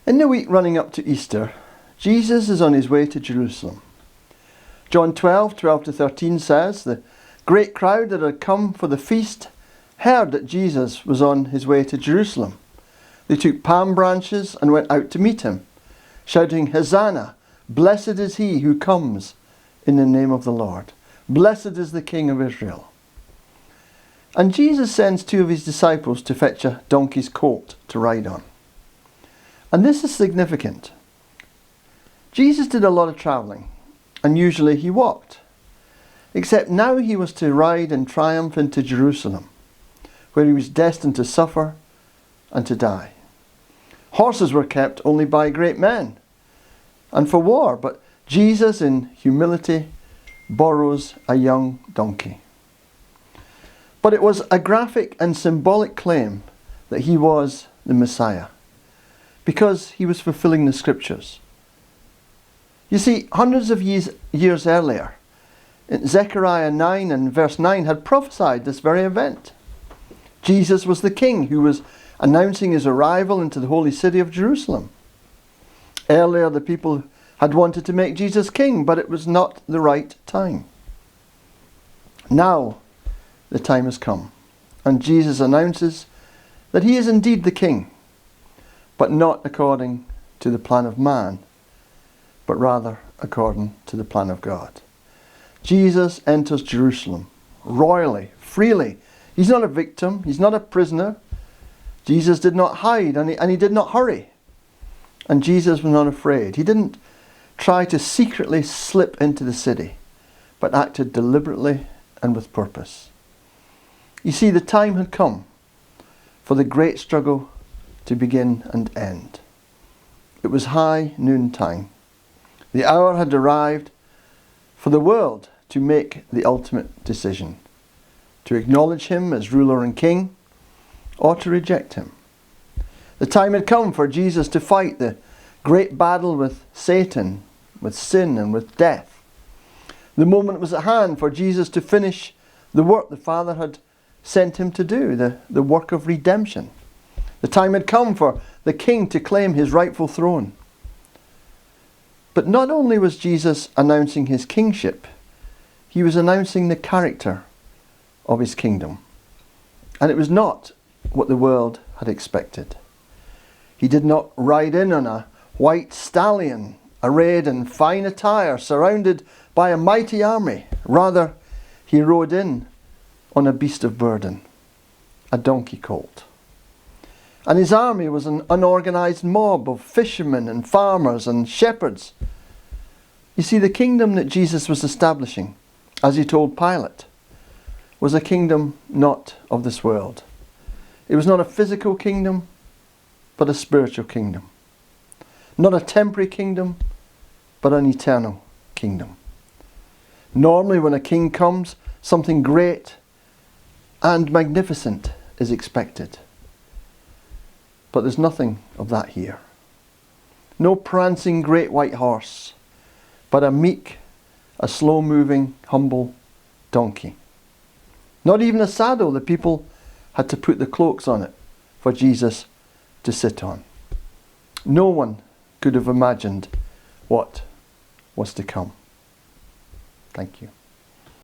In the week running up to Easter, Jesus is on his way to Jerusalem. John 12:12-13 says, the great crowd that had come for the feast heard that Jesus was on his way to Jerusalem. They took palm branches and went out to meet him, shouting, "Hosanna! Blessed is he who comes in the name of the Lord. Blessed is the King of Israel." And Jesus sends two of his disciples to fetch a donkey's colt to ride on. And this is significant. Jesus did a lot of travelling, and usually he walked. Except now he was to ride in triumph into Jerusalem, where he was destined to suffer and to die. Horses were kept only by great men and for war, but Jesus in humility borrows a young donkey. But it was a graphic and symbolic claim that he was the Messiah, because he was fulfilling the scriptures. You see, hundreds of years earlier, Zechariah 9 and verse 9 had prophesied this very event. Jesus was the king who was announcing his arrival into the holy city of Jerusalem. Earlier, the people had wanted to make Jesus king, but it was not the right time. Now, the time has come, and Jesus announces that he is indeed the king, but not according to the plan of man, but rather according to the plan of God. Jesus enters Jerusalem royally, freely. He's not a victim. He's not a prisoner. Jesus did not hide, and he did not hurry. And Jesus was not afraid. He didn't try to secretly slip into the city, but acted deliberately and with purpose. You see, the time had come for the great struggle to begin and end. It was high noon time. The hour had arrived for the world to make the ultimate decision, to acknowledge him as ruler and king, or to reject him. The time had come for Jesus to fight the great battle with Satan, with sin and with death. The moment was at hand for Jesus to finish the work the Father had sent him to do, the work of redemption. The time had come for the king to claim his rightful throne. But not only was Jesus announcing his kingship, he was announcing the character of his kingdom. And it was not what the world had expected. He did not ride in on a white stallion, arrayed in fine attire, surrounded by a mighty army. Rather, he rode in on a beast of burden, a donkey colt. And his army was an unorganized mob of fishermen and farmers and shepherds. You see, the kingdom that Jesus was establishing, as he told Pilate, was a kingdom not of this world. It was not a physical kingdom, but a spiritual kingdom. Not a temporary kingdom, but an eternal kingdom. Normally when a king comes, something great and magnificent is expected. But there's nothing of that here. No prancing great white horse, but a meek, a slow-moving, humble donkey. Not even a saddle. The people had to put the cloaks on it for Jesus to sit on. No one could have imagined what was to come. Thank you.